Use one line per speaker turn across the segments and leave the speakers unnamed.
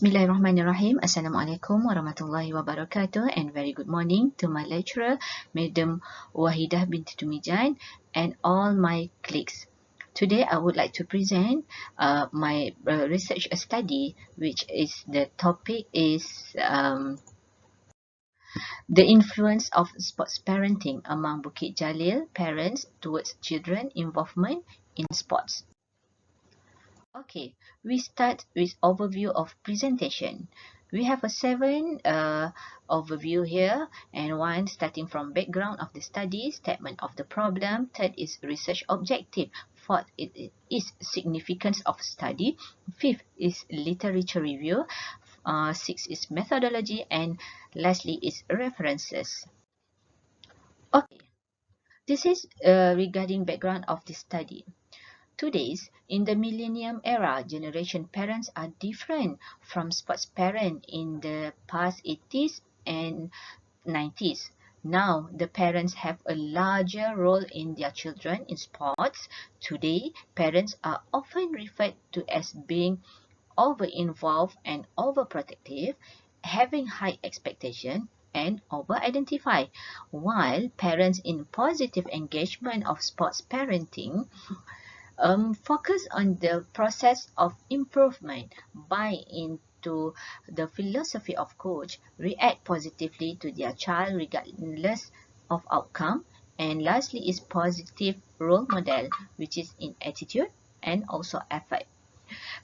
Bismillahirrahmanirrahim. Assalamualaikum warahmatullahi wabarakatuh, and very good morning to my lecturer, Madam Wahidah binti Tumijan, and all my colleagues. Today I would like to present my research study, which is the topic is the influence of sports parenting among Bukit Jalil parents towards children involvement in sports. Okay, we start with overview of presentation. We have a 7 overview here, and one starting from background of the study, statement of the problem, third is research objective, fourth it is significance of study, fifth is literature review, sixth is methodology, and lastly is references. Okay, this is regarding background of the study. Today's, in the millennium era, generation parents are different from sports parents in the past 80s and 90s. Now, the parents have a larger role in their children in sports. Today, parents are often referred to as being over-involved and overprotective, having high expectation, and over-identify, while parents in positive engagement of sports parenting focus on the process of improvement, buy into the philosophy of coach, react positively to their child regardless of outcome, and lastly is positive role model, which is in attitude and also effort.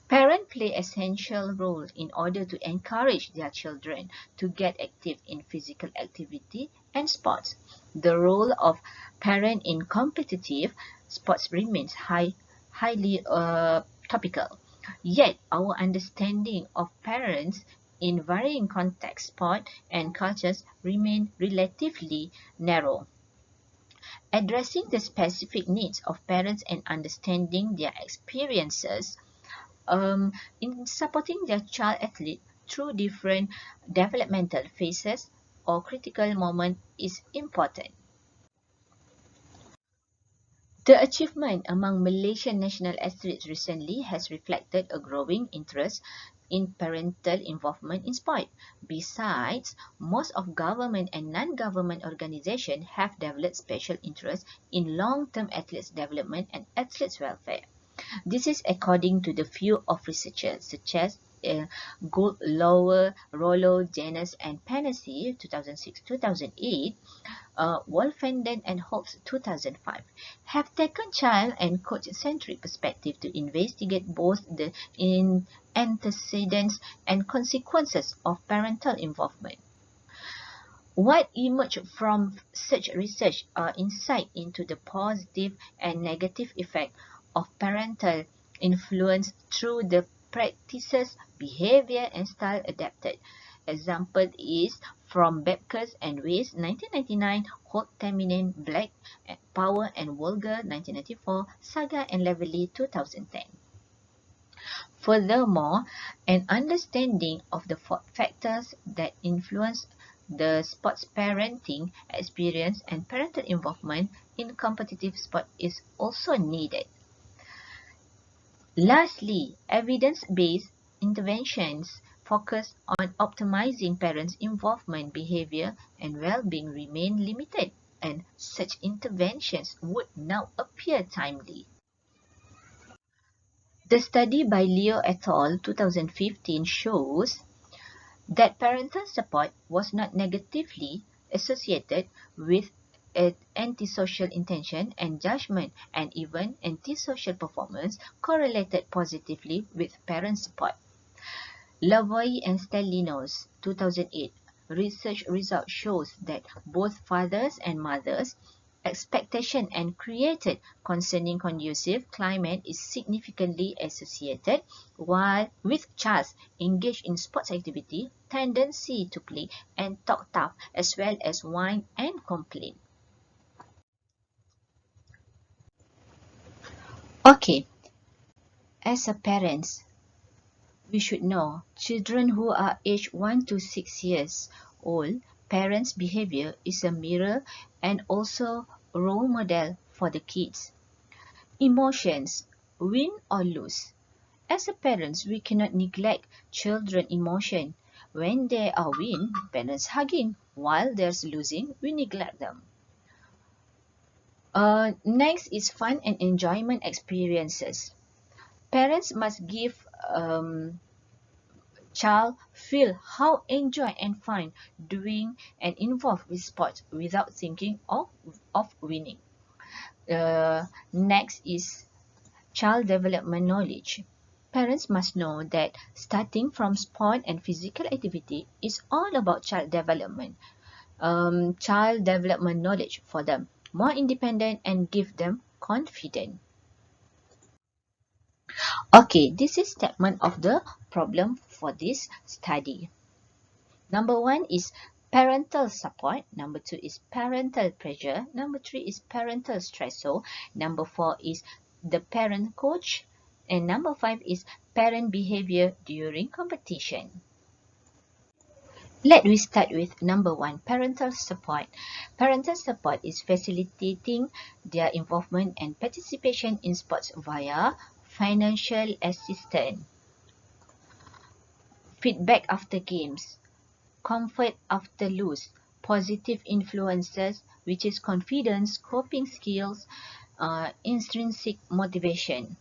Parents play essential role in order to encourage their children to get active in physical activity and sports. The role of parent in competitive sports remains highly topical. Yet, our understanding of parents in varying contexts, sport, and cultures remain relatively narrow. Addressing the specific needs of parents and understanding their experiences in supporting their child athlete through different developmental phases or critical moments is important. The achievement among Malaysian national athletes recently has reflected a growing interest in parental involvement in sport. Besides, most of government and non-government organizations have developed special interest in long-term athletes' development and athletes' welfare. This is according to the view of researchers such as Gould, Lower, Rollo, Janus, and Panacea 2006-2008, Wolfenden and Holtz 2005 have taken child and coach-centric perspective to investigate both the antecedents and consequences of parental involvement. What emerged from such research are insight into the positive and negative effect of parental influence through the practices, behavior, and style adapted. Example is from Babkes and Weiss 1999, Holt, Teminin, Black, Power and Wolger 1994, Saga and Leverley 2010. Furthermore, an understanding of the factors that influence the sports parenting experience and parental involvement in competitive sport is also needed. Lastly, evidence-based interventions focused on optimizing parents' involvement, behavior, and well-being remain limited, and such interventions would now appear timely. The study by Leo et al. 2015 shows that parental support was not negatively associated with antisocial intention and judgment, and even antisocial performance correlated positively with parent support. Lavoie and Stellinos 2008 research result shows that both fathers and mothers expectation and created concerning conducive climate is significantly associated, while with child's engaged in sports activity, tendency to play and talk tough as well as whine and complain. Okay, as a parents, we should know children who are aged 1 to 6 years old, parents' behavior is a mirror and also a role model for the kids. Emotions, win or lose, As a parents, we cannot neglect children emotion. When they are win, parents hugging. While there's losing, we neglect them. Next is fun and enjoyment experiences. Parents must give child feel how enjoy and fun doing and involved with sports without thinking of winning. Next is child development knowledge. Parents must know that starting from sport and physical activity is all about child development knowledge for them, more independent and give them confidence. Okay, this is statement of the problem for this study. Number one is parental support. Number two is parental pressure. Number three is parental stressor. Number four is the parent coach. And number five is parent behavior during competition. Let me start with number one, parental support. Parental support is facilitating their involvement and participation in sports via financial assistance, feedback after games, comfort after lose, positive influences, which is confidence, coping skills, intrinsic motivation.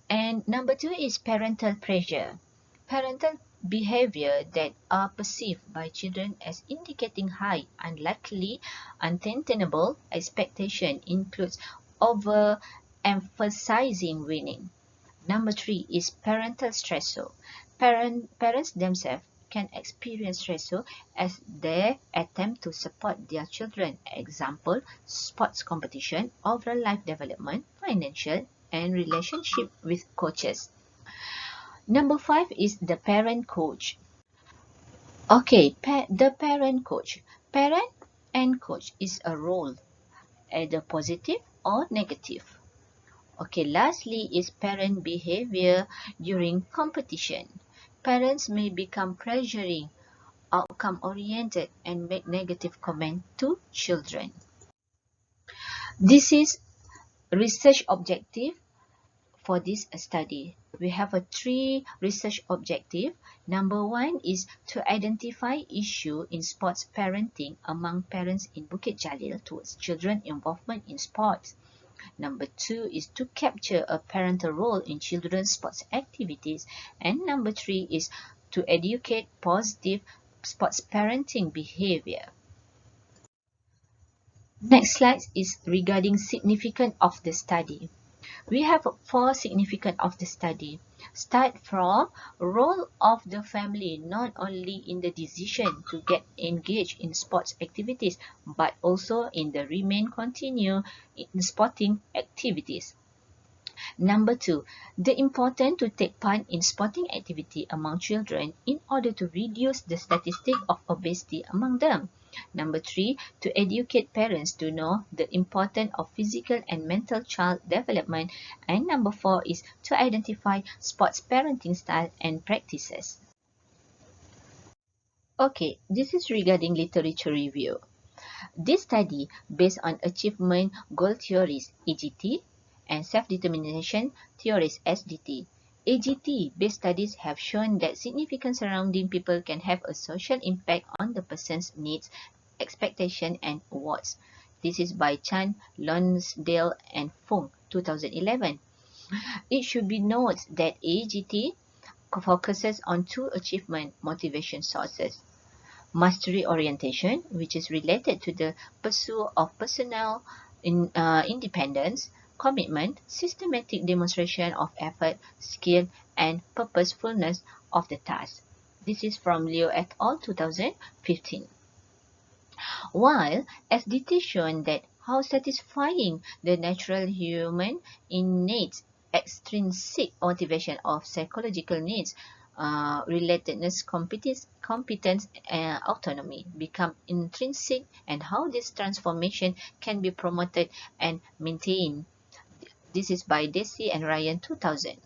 And number two is parental pressure. Parental behavior that are perceived by children as indicating high, unlikely, unattainable expectation includes over-emphasizing winning. Number three is parental stressor. Parents themselves can experience stressor as they attempt to support their children. Example, sports competition, overall life development, financial, and relationship with coaches. Number five is the parent coach. Okay, the parent coach. Parent and coach is a role, either positive or negative. Okay, lastly is parent behavior during competition. Parents may become pressuring, outcome-oriented, and make negative comment to children. This is research objective for this study. We have a three research objective. Number one is to identify issue in sports parenting among parents in Bukit Jalil towards children involvement in sports. Number two is to capture a parental role in children's sports activities. And number three is to educate positive sports parenting behavior. Next slide is regarding significance of the study. We have four significance of the study. Start from role of the family, not only in the decision to get engaged in sports activities, but also in the remain continue in sporting activities. Number two, the importance to take part in sporting activity among children in order to reduce the statistic of obesity among them. Number three, to educate parents to know the importance of physical and mental child development. And number four is to identify sports parenting style and practices. Okay, this is regarding literature review. This study, based on achievement goal theories (AGT) and self-determination theories (SDT). AGT-based studies have shown that significant surrounding people can have a social impact on the person's needs, expectation, and awards. This is by Chan, Lonsdale, and Fung, 2011. It should be noted that AGT focuses on two achievement motivation sources: mastery orientation, which is related to the pursuit of personal independence, commitment, systematic demonstration of effort, skill, and purposefulness of the task. This is from Leo et al. 2015. While SDT shown that how satisfying the natural human innate extrinsic motivation of psychological needs, relatedness, competence, autonomy become intrinsic, and how this transformation can be promoted and maintained. This is by Deci and Ryan, 2000.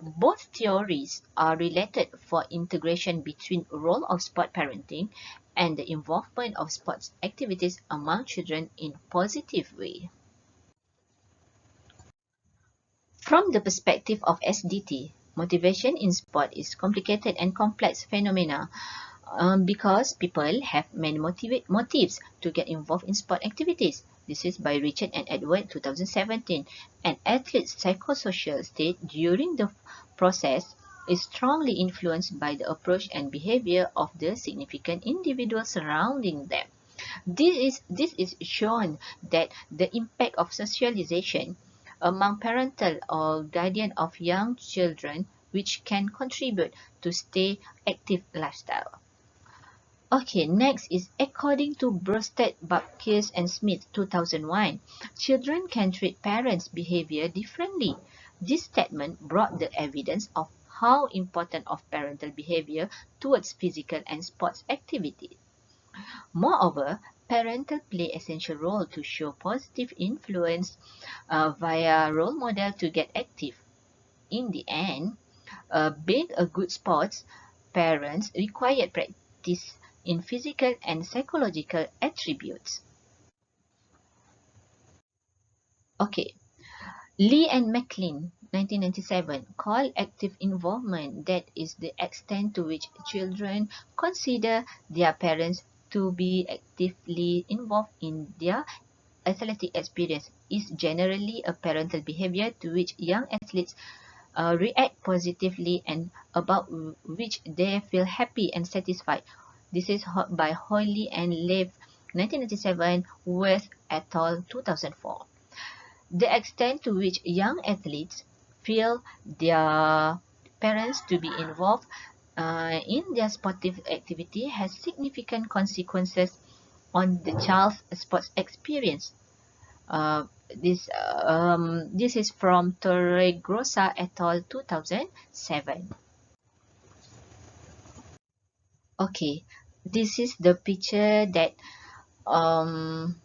Both theories are related for integration between role of sport parenting and the involvement of sports activities among children in positive way. From the perspective of SDT, Motivation in sport is complicated and complex phenomena because people have many motives to get involved in sport activities. This is by Richard and Edward, 2017. An athlete's psychosocial state during the process is strongly influenced by the approach and behavior of the significant individuals surrounding them. This is shown that the impact of socialization among parental or guardian of young children, which can contribute to stay active lifestyle. Okay, next is according to Brosted, Bapkis and Smith, 2001, children can treat parents' behavior differently. This statement brought the evidence of how important of parental behavior towards physical and sports activity. Moreover, parental play essential role to show positive influence via role model to get active. In the end, being a good sports parents required practice in physical and psychological attributes. Okay, Lee and McLean, 1997, call active involvement that is the extent to which children consider their parents to be actively involved in their athletic experience is generally a parental behavior to which young athletes react positively and about which they feel happy and satisfied. This is by Hoyle and Lev, 1997, West et al., 2004. The extent to which young athletes feel their parents to be involved in their sportive activity has significant consequences on the child's sports experience. Uh, this is from Torregrossa et al. 2007. Okay, this is the picture that um,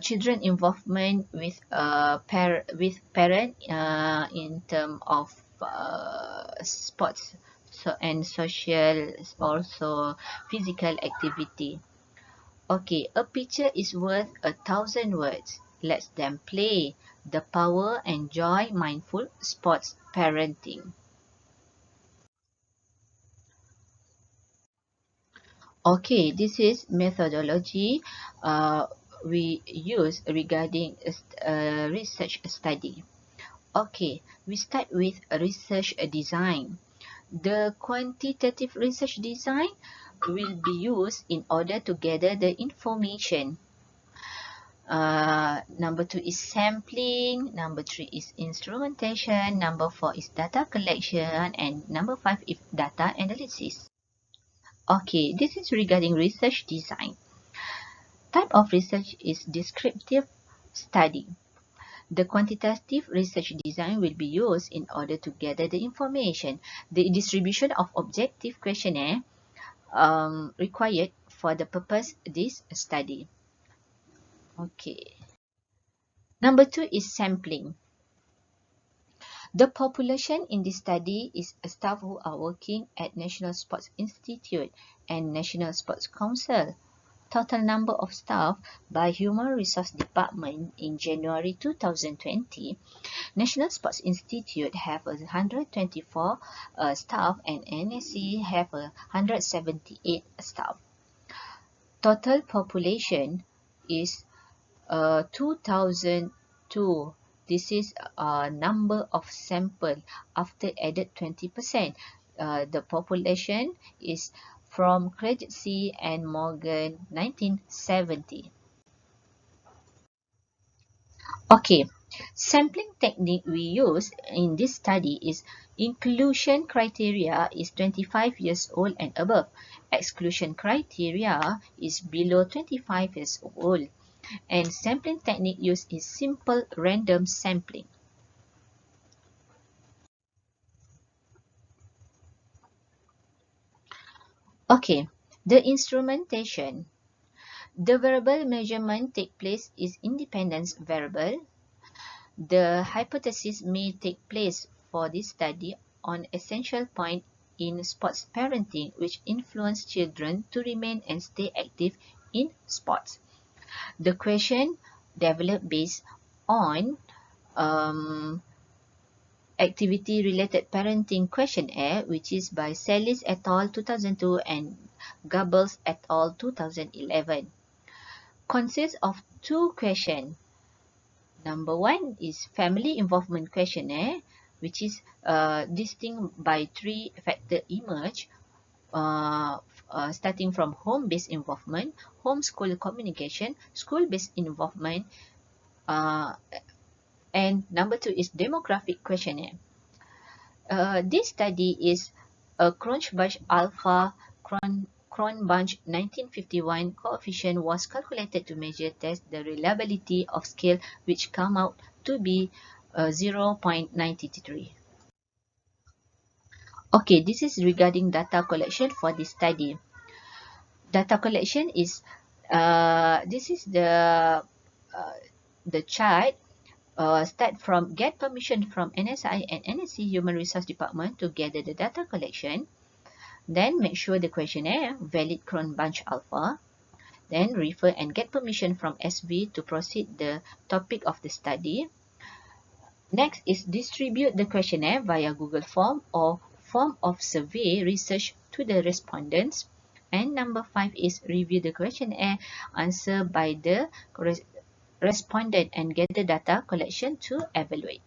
children involvement with parent in term of sports and social, also physical activity. Okay, a picture is worth 1,000 words. Let them play. The power and joy mindful sports parenting. Okay, this is methodology we use regarding research study. Okay, we start with research design. The quantitative research design will be used in order to gather the information. Number 2 is sampling, number 3 is instrumentation, number 4 is data collection, and number 5 is data analysis. Okay, this is regarding research design. Type of research is descriptive study. The quantitative research design will be used in order to gather the information. The distribution of objective questionnaire required for the purpose this study. Okay. Number 2 is sampling. The population in this study is staff who are working at National Sports Institute and National Sports Council. Total number of staff by Human Resource Department in January 2020. National Sports Institute have 124 staff and NSC have 178 staff. Total population is 2002. This is a number of sample after added 20%. The population is from Credit C and Morgan, 1970. Okay, sampling technique we use in this study is inclusion criteria is 25 years old and above. Exclusion criteria is below 25 years old. And sampling technique used is simple random sampling. Okay, the instrumentation. The variable measurement take place is independence variable. The hypothesis may take place for this study on essential point in sports parenting which influence children to remain and stay active in sports. The question developed based on activity-related parenting questionnaire, which is by Salis et al. 2002 and Gubbles et al. 2011. Consists of 2 questions. Number 1 is family involvement questionnaire, which is distinct by 3 factors emerge, starting from home-based involvement, homeschool communication, school-based involvement, and number 2 is demographic questionnaire. This study is a Cronbunch alpha Cronbunch 1951 coefficient was calculated to measure test the reliability of scale, which come out to be 0.93. Okay, this is regarding data collection for this study. Data collection is this is the chart. Start from get permission from NSI and NSC Human Resource Department to gather the data collection. Then make sure the questionnaire valid Cronbunch alpha. Then refer and get permission from SV to proceed the topic of the study. Next is distribute the questionnaire via Google Form or form of survey research to the respondents. And number 5 is review the questionnaire answer by the respondent and gather data collection to evaluate.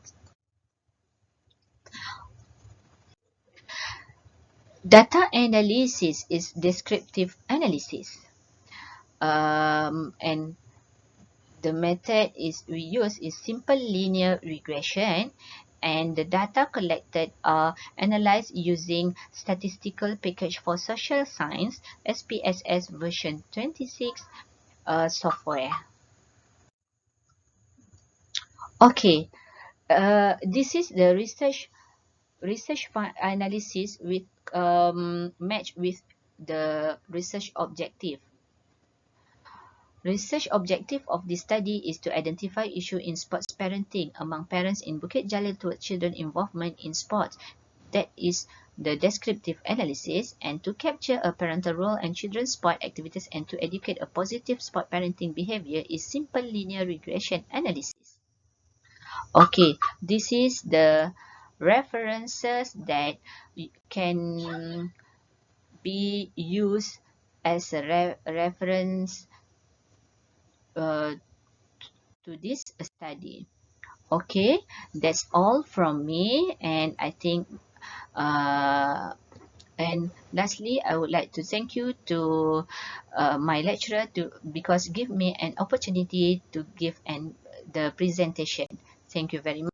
Data analysis is descriptive analysis. And the method we use is simple linear regression, and the data collected are analyzed using statistical package for social science SPSS version 26 software. Okay, this is the research analysis with match with the research objective. Research objective of this study is to identify issue in sports parenting among parents in Bukit Jalil towards children involvement in sports. That is the descriptive analysis, and to capture a parental role and children's sport activities and to educate a positive sport parenting behavior is simple linear regression analysis. Okay, this is the references that can be used as a reference to this study. Okay, that's all from me, and I think and lastly, I would like to thank you to my lecturer because give me an opportunity to give the presentation. Thank you very much.